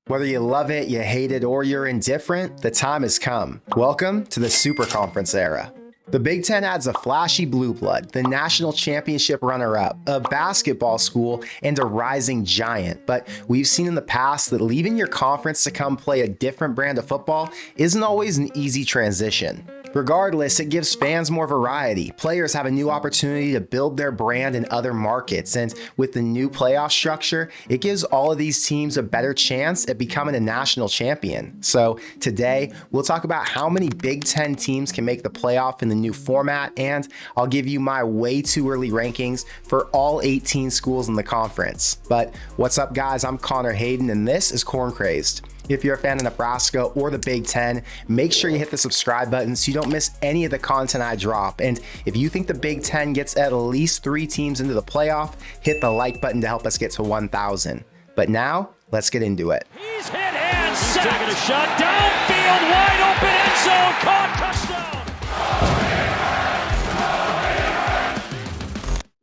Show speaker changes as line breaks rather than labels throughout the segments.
Whether you love it, you hate it, or you're indifferent, the time has come. Welcome to the Super Conference era. The Big Ten adds a flashy blue blood, the national championship runner-up, a basketball school, and a rising giant. But we've seen in the past that leaving your conference to come play a different brand of football isn't always an easy transition. Regardless, it gives fans more variety. Players have a new opportunity to build their brand in other markets, and with the new playoff structure, it gives all of these teams a better chance at becoming a national champion. So today, we'll talk about how many Big Ten teams can make the playoff in the new format, and I'll give you my way too early rankings for all 18 schools in the conference. But what's up, guys? I'm Connor Hayden, and this is Corn Crazed. If you're a fan of Nebraska or the Big Ten, make sure you hit the subscribe button so you don't miss any of the content I drop. And if you think the Big Ten gets at least 3 teams into the playoff, hit the like button to help us get to 1,000. But now, let's get into it.
He's hit and set. He's taking a shot downfield, wide open end zone, caught, touchdown.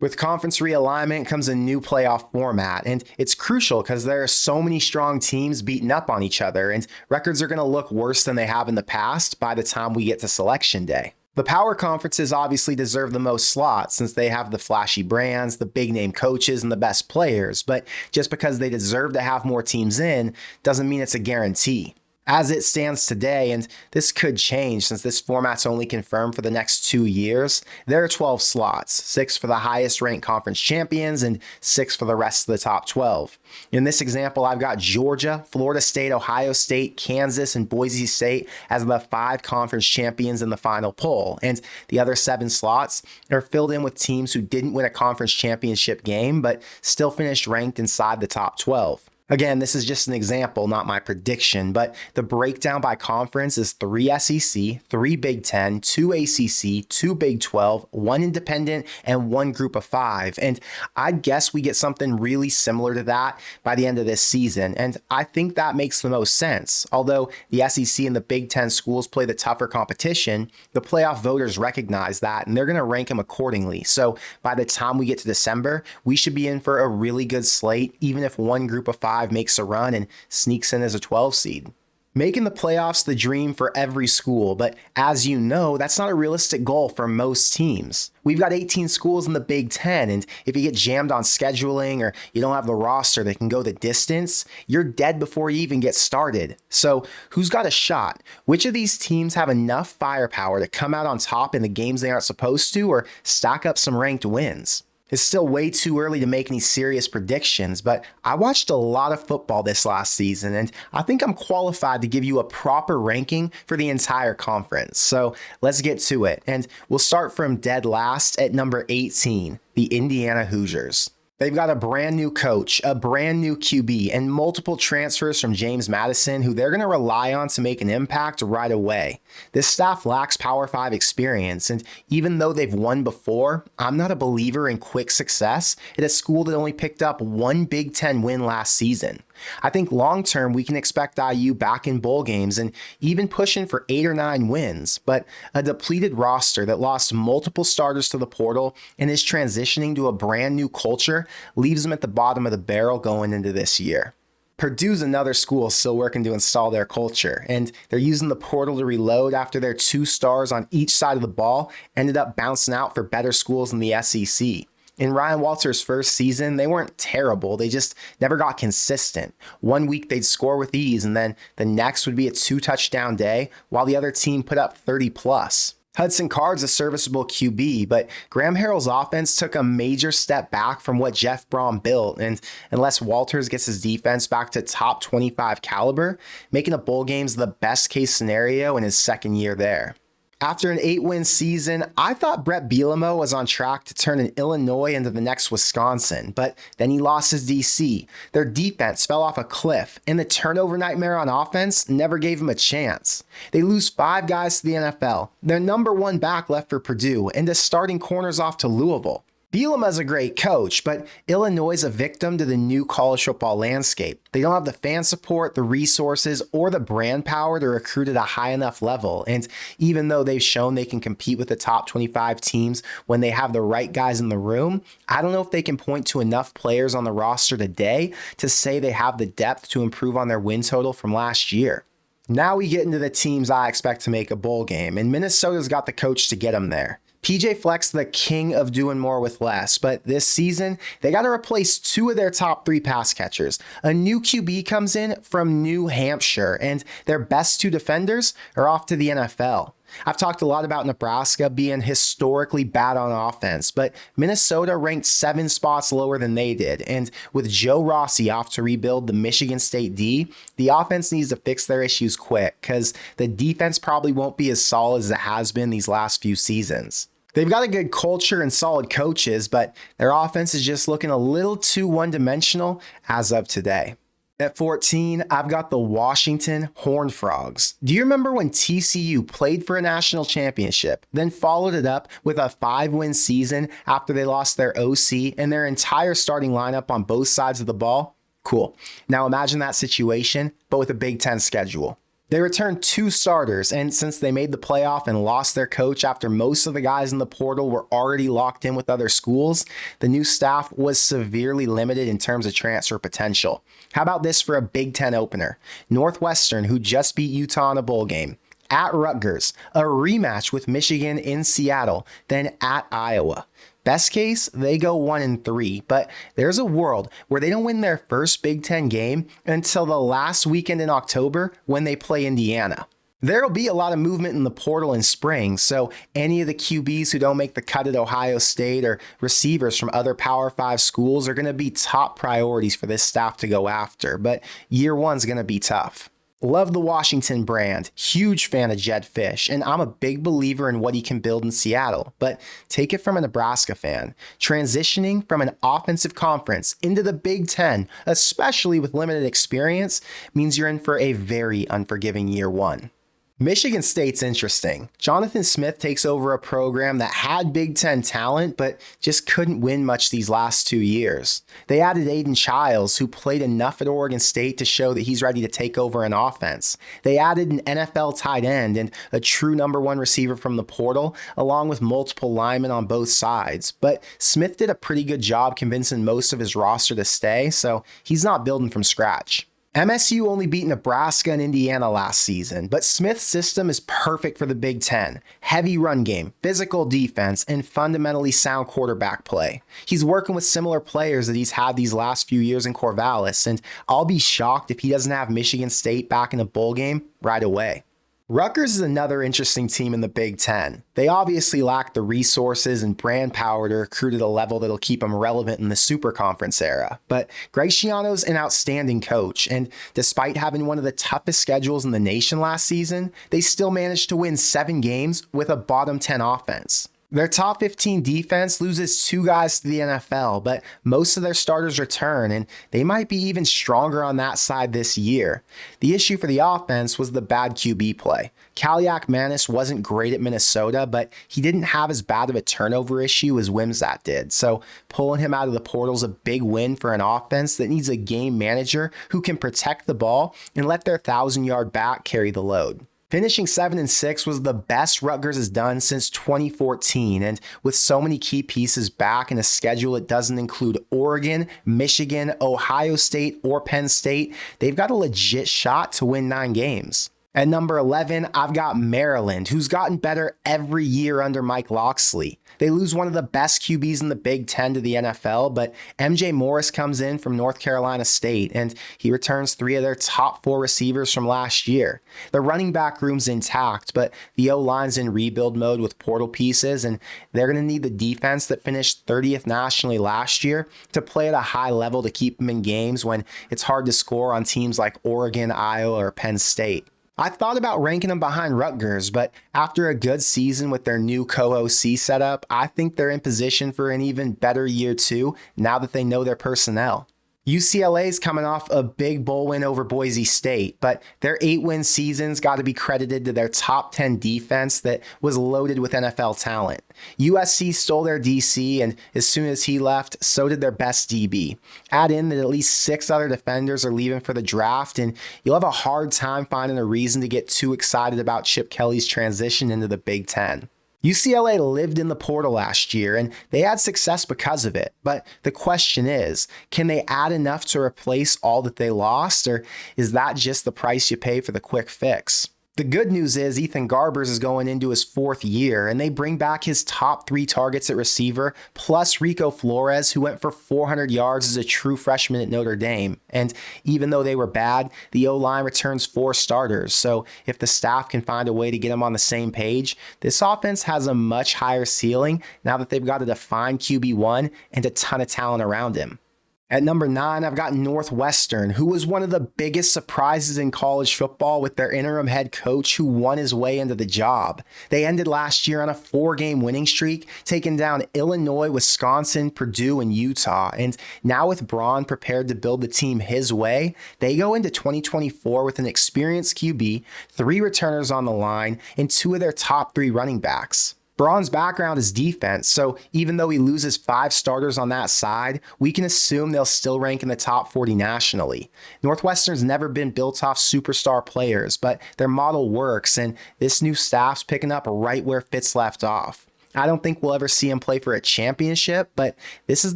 With conference realignment comes a new playoff format, and it's crucial because there are so many strong teams beating up on each other, and records are going to look worse than they have in the past by the time we get to selection day. The power conferences obviously deserve the most slots since they have the flashy brands, the big name coaches, and the best players, but just because they deserve to have more teams in doesn't mean it's a guarantee. As it stands today, and this could change since this format's only confirmed for the next 2 years, there are 12 slots, 6 for the highest ranked conference champions and 6 for the rest of the top 12. In this example, I've got Georgia, Florida State, Ohio State, Kansas, and Boise State as the 5 conference champions in the final poll, and the other 7 slots are filled in with teams who didn't win a conference championship game but still finished ranked inside the top 12. Again, this is just an example, not my prediction, but the breakdown by conference is 3 SEC, 3 Big Ten, 2 ACC, 2 Big 12, 1 independent, and 1 group of 5. And I'd guess we get something really similar to that by the end of this season. And I think that makes the most sense. Although the SEC and the Big Ten schools play the tougher competition, the playoff voters recognize that, and they're going to rank them accordingly. So by the time we get to December, we should be in for a really good slate, even if 1 group of 5 makes a run and sneaks in as a 12 seed. Making the playoffs the dream for every school, but as you know, that's not a realistic goal for most teams. We've got 18 schools in the Big Ten, and if you get jammed on scheduling or you don't have the roster that can go the distance, you're dead before you even get started. So who's got a shot? Which of these teams have enough firepower to come out on top in the games they aren't supposed to or stack up some ranked wins? It's still way too early to make any serious predictions, but I watched a lot of football this last season, and I think I'm qualified to give you a proper ranking for the entire conference. So let's get to it, and we'll start from dead last at number 18, the Indiana Hoosiers. They've got a brand new coach, a brand new QB, and multiple transfers from James Madison who they're going to rely on to make an impact right away. This staff lacks Power 5 experience, and even though they've won before, I'm not a believer in quick success at a school that only picked up 1 Big Ten win last season. I think long-term we can expect IU back in bowl games and even pushing for 8 or 9 wins, but a depleted roster that lost multiple starters to the portal and is transitioning to a brand new culture leaves them at the bottom of the barrel going into this year. Purdue's another school still working to install their culture, and they're using the portal to reload after their 2 stars on each side of the ball ended up bouncing out for better schools in the SEC. In Ryan Walters' first season, they weren't terrible, they just never got consistent. 1 week they'd score with ease, and then the next would be a 2-touchdown day, while the other team put up 30 plus. Hudson Card's a serviceable QB, but Graham Harrell's offense took a major step back from what Jeff Brom built, and unless Walters gets his defense back to top 25 caliber, making a bowl game's the best case scenario in his second year there. After an 8-win season, I thought Brett Bielema was on track to turn an Illinois into the next Wisconsin, but then he lost his DC. Their defense fell off a cliff, and the turnover nightmare on offense never gave him a chance. They lose 5 guys to the NFL. Their number 1 back left for Purdue, and the starting corners off to Louisville. Bielema's a great coach, but Illinois is a victim to the new college football landscape. They don't have the fan support, the resources, or the brand power to recruit at a high enough level. And even though they've shown they can compete with the top 25 teams when they have the right guys in the room, I don't know if they can point to enough players on the roster today to say they have the depth to improve on their win total from last year. Now we get into the teams I expect to make a bowl game, and Minnesota's got the coach to get them there. PJ Fleck's the king of doing more with less, but this season, they got to replace two of their top three pass catchers. A new QB comes in from New Hampshire, and their best two defenders are off to the NFL. I've talked a lot about Nebraska being historically bad on offense, but Minnesota ranked 7 spots lower than they did. And with Joe Rossi off to rebuild the Michigan State D, the offense needs to fix their issues quick because the defense probably won't be as solid as it has been these last few seasons. They've got a good culture and solid coaches, but their offense is just looking a little too one-dimensional as of today. At 14, I've got the Washington Horned Frogs. Do you remember when TCU played for a national championship, then followed it up with a 5-win season after they lost their OC and their entire starting lineup on both sides of the ball? Cool. Now imagine that situation, but with a Big Ten schedule. They returned 2 starters, and since they made the playoff and lost their coach after most of the guys in the portal were already locked in with other schools, the new staff was severely limited in terms of transfer potential. How about this for a Big Ten opener? Northwestern, who just beat Utah in a bowl game. At Rutgers, a rematch with Michigan in Seattle, then at Iowa. Best case, they go 1-3, but there's a world where they don't win their first Big Ten game until the last weekend in October when they play Indiana. There'll be a lot of movement in the portal in spring, so any of the QBs who don't make the cut at Ohio State or receivers from other Power 5 schools are going to be top priorities for this staff to go after, but year one's going to be tough. Love the Washington brand, huge fan of Jed Fish, and I'm a big believer in what he can build in Seattle. But take it from a Nebraska fan. Transitioning from an offensive conference into the Big Ten, especially with limited experience, means you're in for a very unforgiving year one. Michigan State's interesting. Jonathan Smith takes over a program that had Big Ten talent, but just couldn't win much these last 2 years. They added Aiden Childs, who played enough at Oregon State to show that he's ready to take over an offense. They added an NFL tight end and a true number 1 receiver from the portal, along with multiple linemen on both sides. But Smith did a pretty good job convincing most of his roster to stay, so he's not building from scratch. MSU only beat Nebraska and Indiana last season, but Smith's system is perfect for the Big Ten. Heavy run game, physical defense, and fundamentally sound quarterback play. He's working with similar players that he's had these last few years in Corvallis, and I'll be shocked if he doesn't have Michigan State back in a bowl game right away. Rutgers is another interesting team in the Big Ten. They obviously lack the resources and brand power to recruit at a level that'll keep them relevant in the Super Conference era. But Greg Schiano's an outstanding coach, and despite having one of the toughest schedules in the nation last season, they still managed to win 7 games with a bottom 10 offense. Their top 15 defense loses 2 guys to the NFL, but most of their starters return, and they might be even stronger on that side this year. The issue for the offense was the bad QB play. Kaliak Manis wasn't great at Minnesota, but he didn't have as bad of a turnover issue as Wimsatt did, so pulling him out of the portal is a big win for an offense that needs a game manager who can protect the ball and let their 1,000-yard back carry the load. Finishing 7-6 was the best Rutgers has done since 2014, and with so many key pieces back in a schedule that doesn't include Oregon, Michigan, Ohio State, or Penn State, they've got a legit shot to win 9 games. At number 11, I've got Maryland, who's gotten better every year under Mike Locksley. They lose one of the best QBs in the Big Ten to the NFL, but MJ Morris comes in from North Carolina State, and he returns 3 of their top 4 receivers from last year. The running back room's intact, but the O-line's in rebuild mode with portal pieces, and they're going to need the defense that finished 30th nationally last year to play at a high level to keep them in games when it's hard to score on teams like Oregon, Iowa, or Penn State. I thought about ranking them behind Rutgers, but after a good season with their new co-OC setup, I think they're in position for an even better year 2 now that they know their personnel. UCLA's coming off a big bowl win over Boise State, but their 8-win season's got to be credited to their top 10 defense that was loaded with NFL talent. USC stole their DC, and as soon as he left, so did their best DB. Add in that at least 6 other defenders are leaving for the draft, and you'll have a hard time finding a reason to get too excited about Chip Kelly's transition into the Big Ten. UCLA lived in the portal last year, and they had success because of it. But the question is, can they add enough to replace all that they lost, or is that just the price you pay for the quick fix? The good news is Ethan Garbers is going into his 4th year, and they bring back his top 3 targets at receiver, plus Rico Flores, who went for 400 yards as a true freshman at Notre Dame. And even though they were bad, the O-line returns 4 starters, so if the staff can find a way to get them on the same page, this offense has a much higher ceiling now that they've got a defined QB1 and a ton of talent around him. At number 9, I've got Northwestern, who was one of the biggest surprises in college football with their interim head coach who won his way into the job. They ended last year on a 4-game winning streak, taking down Illinois, Wisconsin, Purdue, and Utah. And now with Braun prepared to build the team his way, they go into 2024 with an experienced QB, 3 returners on the line, and 2 of their top 3 running backs. Braun's background is defense, so even though he loses 5 starters on that side, we can assume they'll still rank in the top 40 nationally. Northwestern's never been built off superstar players, but their model works, and this new staff's picking up right where Fitz left off. I don't think we'll ever see him play for a championship, but this is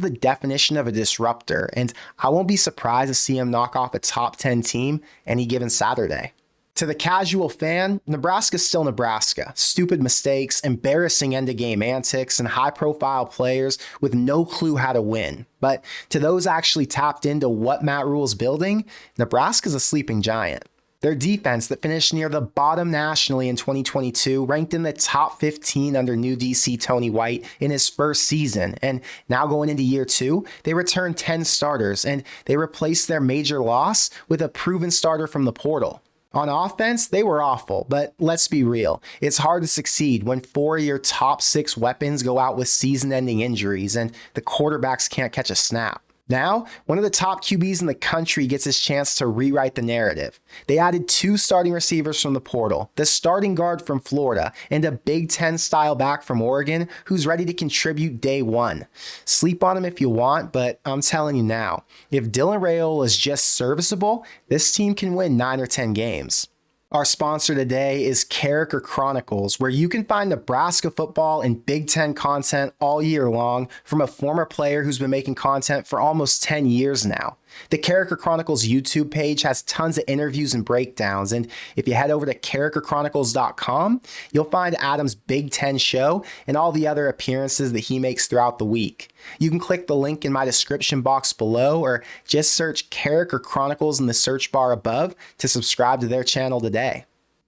the definition of a disruptor, and I won't be surprised to see him knock off a top 10 team any given Saturday. To the casual fan, Nebraska's still Nebraska. Stupid mistakes, embarrassing end-of-game antics, and high-profile players with no clue how to win. But to those actually tapped into what Matt Rule's building, Nebraska's a sleeping giant. Their defense that finished near the bottom nationally in 2022 ranked in the top 15 under new DC Tony White in his first season. And now going into year 2, they returned 10 starters, and they replaced their major loss with a proven starter from the portal. On offense, they were awful, but let's be real. It's hard to succeed when 4 of your top 6 weapons go out with season-ending injuries and the quarterbacks can't catch a snap. Now, one of the top QBs in the country gets his chance to rewrite the narrative. They added 2 starting receivers from the portal, the starting guard from Florida, and a Big Ten style back from Oregon who's ready to contribute day 1. Sleep on him if you want, but I'm telling you now, if Dylan Raiola is just serviceable, this team can win 9 or 10 games. Our sponsor today is Character Chronicles, where you can find Nebraska football and Big Ten content all year long from a former player who's been making content for almost 10 years now. The Character Chronicles YouTube page has tons of interviews and breakdowns, and if you head over to characterchronicles.com, you'll find Adam's Big Ten show and all the other appearances that he makes throughout the week. You can click the link in my description box below or just search Character Chronicles in the search bar above to subscribe to their channel today.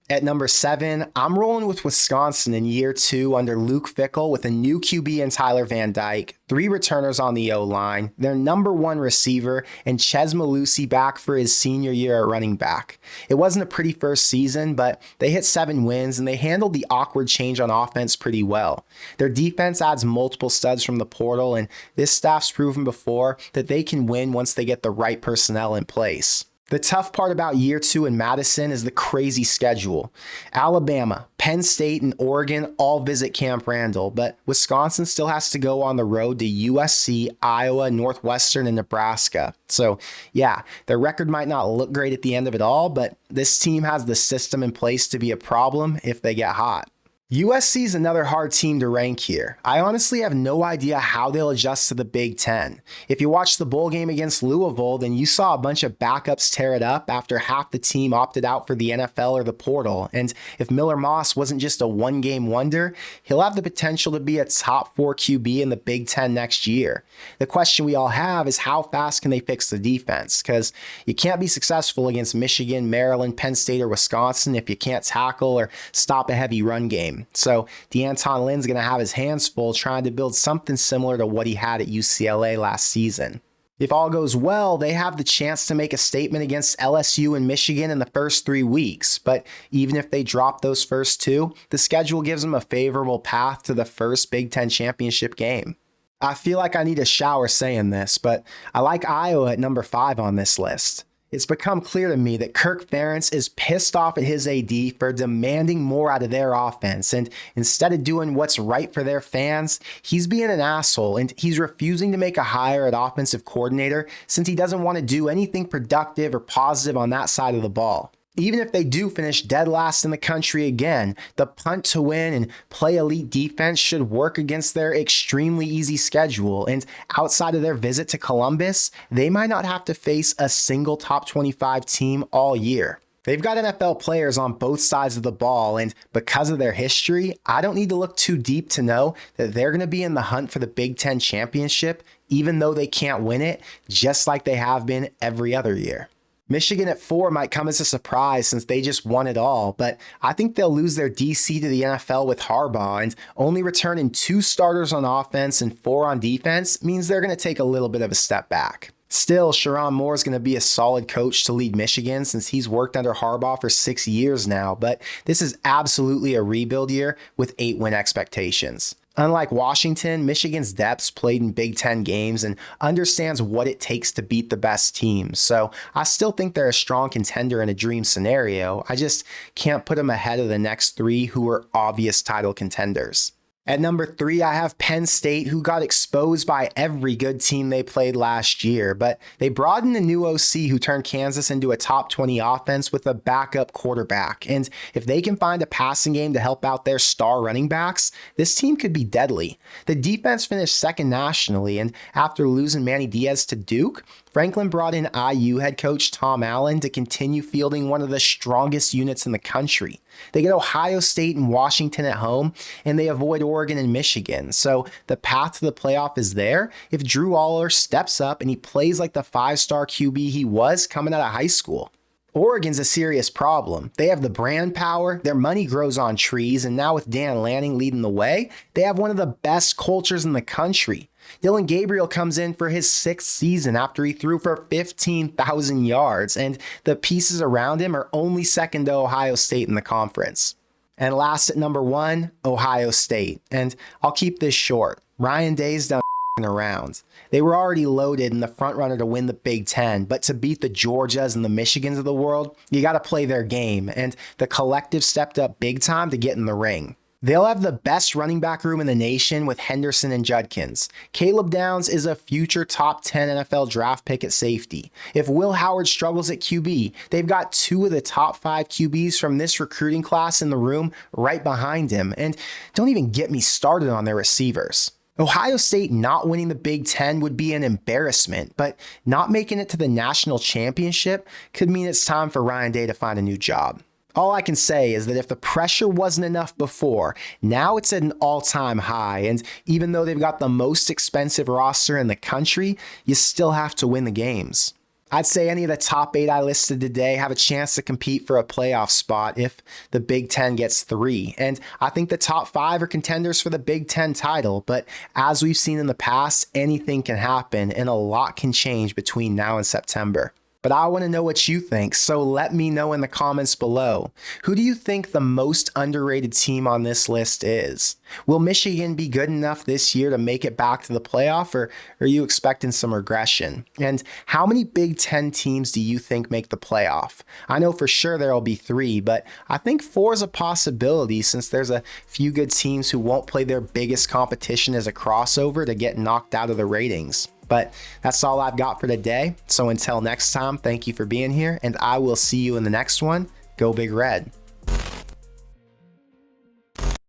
At number 7, I'm rolling with Wisconsin in year 2 under Luke Fickell with a new QB in Tyler Van Dyke, 3 returners on the O-line, their number 1 receiver, and Ches Malusi back for his senior year at running back. It wasn't a pretty first season, but they hit 7 wins and they handled the awkward change on offense pretty well. Their defense adds multiple studs from the portal, and this staff's proven before that they can win once they get the right personnel in place. The tough part about year 2 in Madison is the crazy schedule. Alabama, Penn State, and Oregon all visit Camp Randall, but Wisconsin still has to go on the road to USC, Iowa, Northwestern, and Nebraska. So yeah, their record might not look great at the end of it all, but this team has the system in place to be a problem if they get hot. USC is another hard team to rank here. I honestly have no idea how they'll adjust to the Big Ten. If you watched the bowl game against Louisville, then you saw a bunch of backups tear it up after half the team opted out for the NFL or the portal. And if Miller Moss wasn't just a one-game wonder, he'll have the potential to be a top 4 QB in the Big Ten next year. The question we all have is how fast can they fix the defense? Because you can't be successful against Michigan, Maryland, Penn State, or Wisconsin if you can't tackle or stop a heavy run game. So D'Anton Lynn's going to have his hands full trying to build something similar to what he had at UCLA last season. If all goes well, they have the chance to make a statement against LSU and Michigan in the first 3 weeks. But even if they drop those first 2, the schedule gives them a favorable path to the first Big Ten championship game. I feel like I need a shower saying this, but I like Iowa at number 5 on this list. It's become clear to me that Kirk Ferentz is pissed off at his AD for demanding more out of their offense, and instead of doing what's right for their fans, he's being an asshole and he's refusing to make a hire at offensive coordinator since he doesn't want to do anything productive or positive on that side of the ball. Even if they do finish dead last in the country again, the punt to win and play elite defense should work against their extremely easy schedule. And outside of their visit to Columbus, they might not have to face a single top 25 team all year. They've got NFL players on both sides of the ball, and because of their history, I don't need to look too deep to know that they're going to be in the hunt for the Big Ten championship, even though they can't win it, just like they have been every other year. Michigan at 4 might come as a surprise since they just won it all, but I think they'll lose their DC to the NFL with Harbaugh, and only returning 2 starters on offense and 4 on defense means they're going to take a little bit of a step back. Still, Sherrone Moore is going to be a solid coach to lead Michigan since he's worked under Harbaugh for 6 years now, but this is absolutely a rebuild year with 8-win expectations. Unlike Washington, Michigan's depth's played in Big Ten games and understands what it takes to beat the best teams. So I still think they're a strong contender in a dream scenario. I just can't put them ahead of the next 3 who are obvious title contenders. At number 3, I have Penn State, who got exposed by every good team they played last year, but they brought in a new OC who turned Kansas into a top 20 offense with a backup quarterback. And if they can find a passing game to help out their star running backs, this team could be deadly. The defense finished second nationally, and after losing Manny Diaz to Duke, Franklin brought in IU head coach Tom Allen to continue fielding one of the strongest units in the country. They get Ohio State and Washington at home, and they avoid Oregon and Michigan. So the path to the playoff is there if Drew Aller steps up and he plays like the 5-star QB he was coming out of high school. Oregon's a serious problem. They have the brand power, their money grows on trees, and now with Dan Lanning leading the way, they have one of the best cultures in the country. Dillon Gabriel comes in for his 6th season after he threw for 15,000 yards, and the pieces around him are only second to Ohio State in the conference. And last at number 1, Ohio State. And I'll keep this short. Ryan Day's done around. They were already loaded and the front runner to win the Big Ten, but to beat the Georgias and the Michigans of the world, you got to play their game, and the collective stepped up big time to get in the ring. They'll have the best running back room in the nation with Henderson and Judkins. Caleb Downs is a future top 10 NFL draft pick at safety. If Will Howard struggles at QB, they've got 2 of the top 5 QBs from this recruiting class in the room right behind him. And don't even get me started on their receivers. Ohio State not winning the Big Ten would be an embarrassment, but not making it to the national championship could mean it's time for Ryan Day to find a new job. All I can say is that if the pressure wasn't enough before, now it's at an all-time high, and even though they've got the most expensive roster in the country, you still have to win the games. I'd say any of the top 8 I listed today have a chance to compete for a playoff spot if the Big Ten gets 3, and I think the top 5 are contenders for the Big Ten title, but as we've seen in the past, anything can happen, and a lot can change between now and September. But I want to know what you think, so let me know in the comments below. Who do you think the most underrated team on this list is? Will Michigan be good enough this year to make it back to the playoff, or are you expecting some regression? And how many Big Ten teams do you think make the playoff? I know for sure there will be 3, but I think 4 is a possibility since there's a few good teams who won't play their biggest competition as a crossover to get knocked out of the ratings. But that's all I've got for today. So until next time, thank you for being here, and I will see you in the next one. Go Big Red.